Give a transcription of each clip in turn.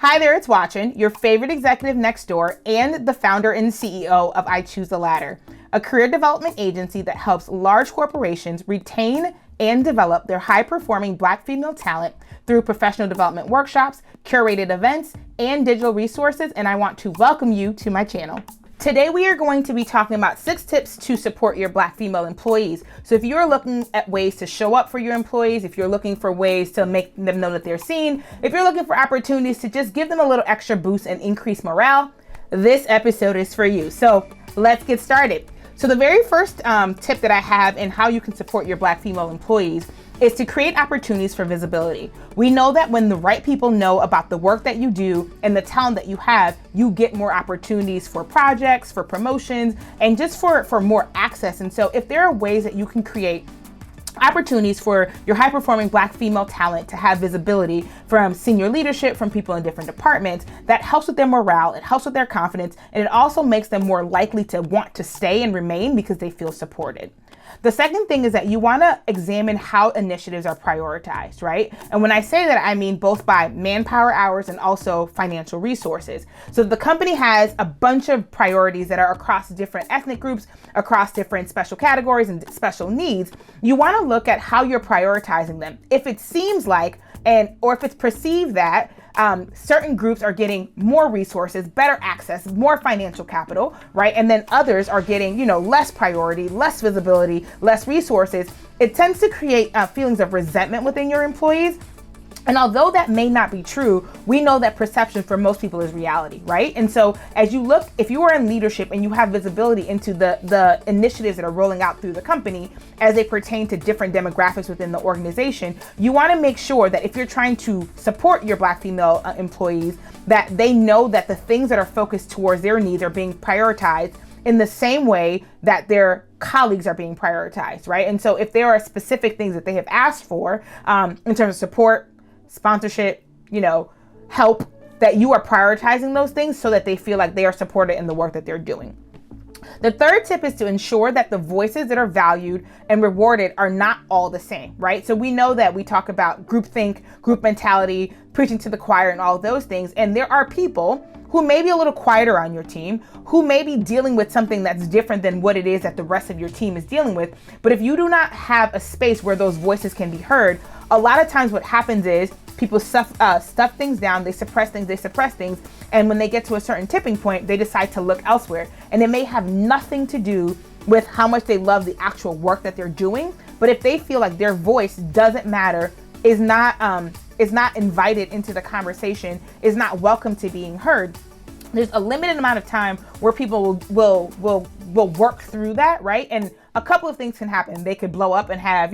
Hi there, it's Watchin, your favorite executive next door and the founder and CEO of I Choose the Ladder, a career development agency that helps large corporations retain and develop their high-performing Black female talent through professional development workshops, curated events, and digital resources, and I want to welcome you to my channel. Today we are going to be talking about 6 tips to support your Black female employees. So if you're looking at ways to show up for your employees, if you're looking for ways to make them know that they're seen, if you're looking for opportunities to just give them a little extra boost and increase morale, this episode is for you. So let's get started. So the very first tip that I have in how you can support your Black female employees is to create opportunities for visibility. We know that when the right people know about the work that you do and the talent that you have, you get more opportunities for projects, for promotions, and just for more access. And so if there are ways that you can create opportunities for your high-performing Black female talent to have visibility from senior leadership, from people in different departments, that helps with their morale, it helps with their confidence, and it also makes them more likely to want to stay and remain because they feel supported. The second thing is that you want to examine how initiatives are prioritized, right? And when I say that, I mean both by manpower hours and also financial resources. So the company has a bunch of priorities that are across different ethnic groups, across different special categories and special needs. You want to look at how you're prioritizing them. If it seems like, or if it's perceived that certain groups are getting more resources, better access, more financial capital, right? And then others are getting, less priority, less visibility, less resources. It tends to create feelings of resentment within your employees. And although that may not be true, we know that perception for most people is reality, right? And so as you look, if you are in leadership and you have visibility into the initiatives that are rolling out through the company as they pertain to different demographics within the organization, you want to make sure that if you're trying to support your Black female employees, that they know that the things that are focused towards their needs are being prioritized in the same way that their colleagues are being prioritized, right? And so if there are specific things that they have asked for in terms of support, sponsorship, help, that you are prioritizing those things so that they feel like they are supported in the work that they're doing. The third tip is to ensure that the voices that are valued and rewarded are not all the same, right? So we know that we talk about groupthink, group mentality, preaching to the choir and all of those things. And there are people who may be a little quieter on your team, who may be dealing with something that's different than what it is that the rest of your team is dealing with. But if you do not have a space where those voices can be heard, a lot of times what happens is people stuff things down, they suppress things, and when they get to a certain tipping point, they decide to look elsewhere. And it may have nothing to do with how much they love the actual work that they're doing, but if they feel like their voice doesn't matter, is not invited into the conversation, is not welcome to being heard, there's a limited amount of time where people will work through that, right? And a couple of things can happen. They could blow up and have,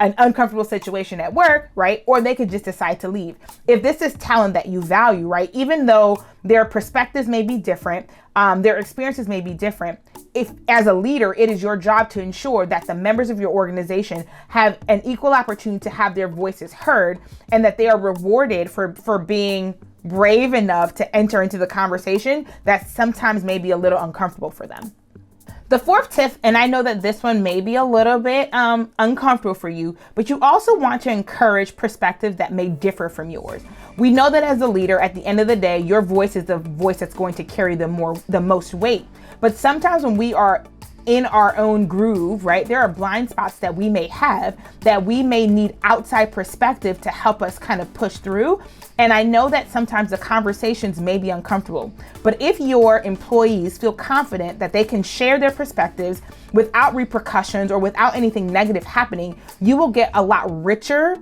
an uncomfortable situation at work, right? Or they could just decide to leave. If this is talent that you value, right? Even though their perspectives may be different, their experiences may be different, if as a leader, it is your job to ensure that the members of your organization have an equal opportunity to have their voices heard and that they are rewarded for being brave enough to enter into the conversation that sometimes may be a little uncomfortable for them. The fourth tip, and I know that this one may be a little bit uncomfortable for you, but you also want to encourage perspectives that may differ from yours. We know that as a leader, at the end of the day, your voice is the voice that's going to carry the most weight. But sometimes when we are in our own groove, right, there are blind spots that we may have that we may need outside perspective to help us kind of push through. And I know that sometimes the conversations may be uncomfortable, but if your employees feel confident that they can share their perspectives without repercussions or without anything negative happening, you will get a lot richer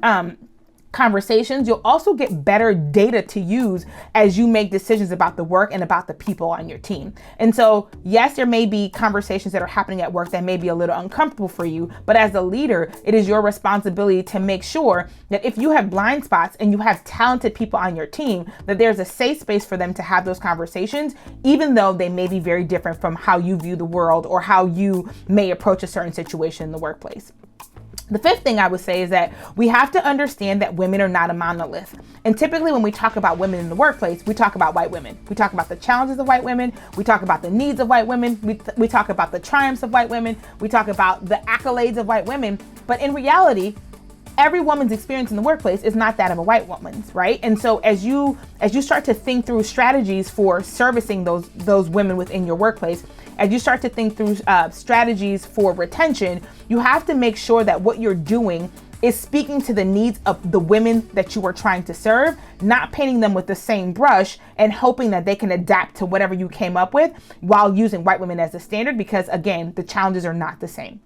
conversations. You'll also get better data to use as you make decisions about the work and about the people on your team. And so, yes, there may be conversations that are happening at work that may be a little uncomfortable for you, but as a leader, it is your responsibility to make sure that if you have blind spots and you have talented people on your team, that there's a safe space for them to have those conversations, even though they may be very different from how you view the world or how you may approach a certain situation in the workplace. The fifth thing I would say is that we have to understand that women are not a monolith. And typically when we talk about women in the workplace, we talk about white women. We talk about the challenges of white women. We talk about the needs of white women. We talk about the triumphs of white women. We talk about the accolades of white women. But in reality, every woman's experience in the workplace is not that of a white woman's, right? And so as you start to think through strategies for servicing those women within your workplace, as you start to think through strategies for retention, you have to make sure that what you're doing is speaking to the needs of the women that you are trying to serve, not painting them with the same brush and hoping that they can adapt to whatever you came up with while using white women as the standard, because again, the challenges are not the same.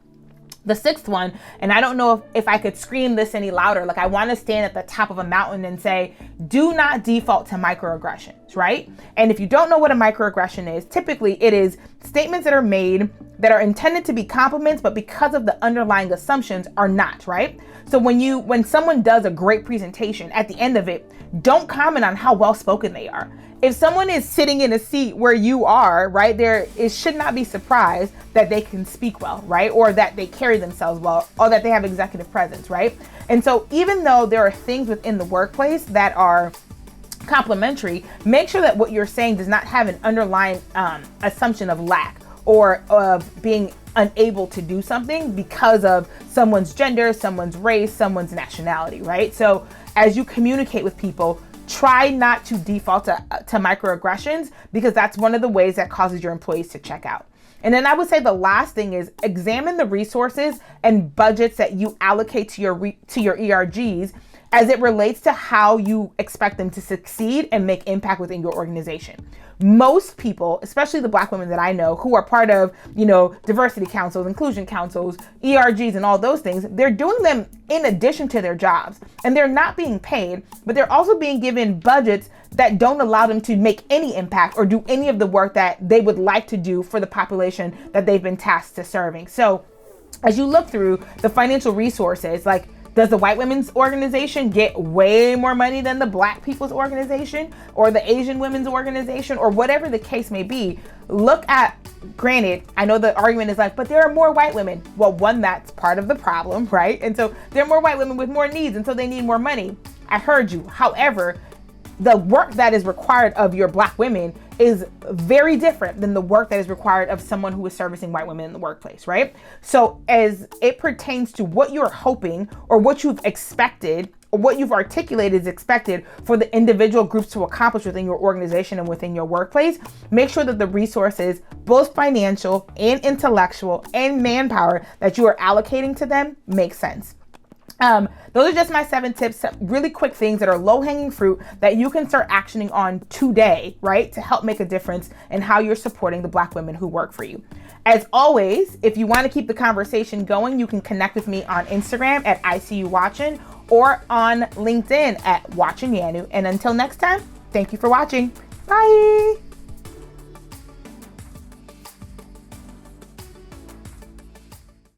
The sixth one, and I don't know if I could scream this any louder, like I want to stand at the top of a mountain and say, do not default to microaggressions, right? And if you don't know what a microaggression is, typically it is statements that are made that are intended to be compliments, but because of the underlying assumptions are not, right? So when someone does a great presentation, at the end of it, don't comment on how well spoken they are. If someone is sitting in a seat where you are, right, it should not be surprised that they can speak well, right? Or that they carry themselves well, or that they have executive presence, right? And so even though there are things within the workplace that are complimentary, make sure that what you're saying does not have an underlying assumption of lack or of being unable to do something because of someone's gender, someone's race, someone's nationality, right? So as you communicate with people, try not to default to microaggressions, because that's one of the ways that causes your employees to check out. And then I would say the last thing is examine the resources and budgets that you allocate to your ERGs as it relates to how you expect them to succeed and make impact within your organization. Most people, especially the Black women that I know who are part of, diversity councils, inclusion councils, ERGs, and all those things, they're doing them in addition to their jobs, and they're not being paid, but they're also being given budgets that don't allow them to make any impact or do any of the work that they would like to do for the population that they've been tasked to serving. So as you look through the financial resources, like, does the white women's organization get way more money than the Black people's organization or the Asian women's organization or whatever the case may be? Look at, granted, I know the argument is like, but there are more white women. Well, one, that's part of the problem, right? And so there are more white women with more needs, and so they need more money. I heard you. However, the work that is required of your Black women is very different than the work that is required of someone who is servicing white women in the workplace, right? So as it pertains to what you're hoping or what you've expected or what you've articulated is expected for the individual groups to accomplish within your organization and within your workplace, make sure that the resources, both financial and intellectual and manpower that you are allocating to them make sense. Those are just my 7 tips, really quick things that are low-hanging fruit that you can start actioning on today, right? To help make a difference in how you're supporting the Black women who work for you. As always, if you want to keep the conversation going, you can connect with me on Instagram at ICUWatchin or on LinkedIn at WatchinYanu. And until next time, thank you for watching. Bye.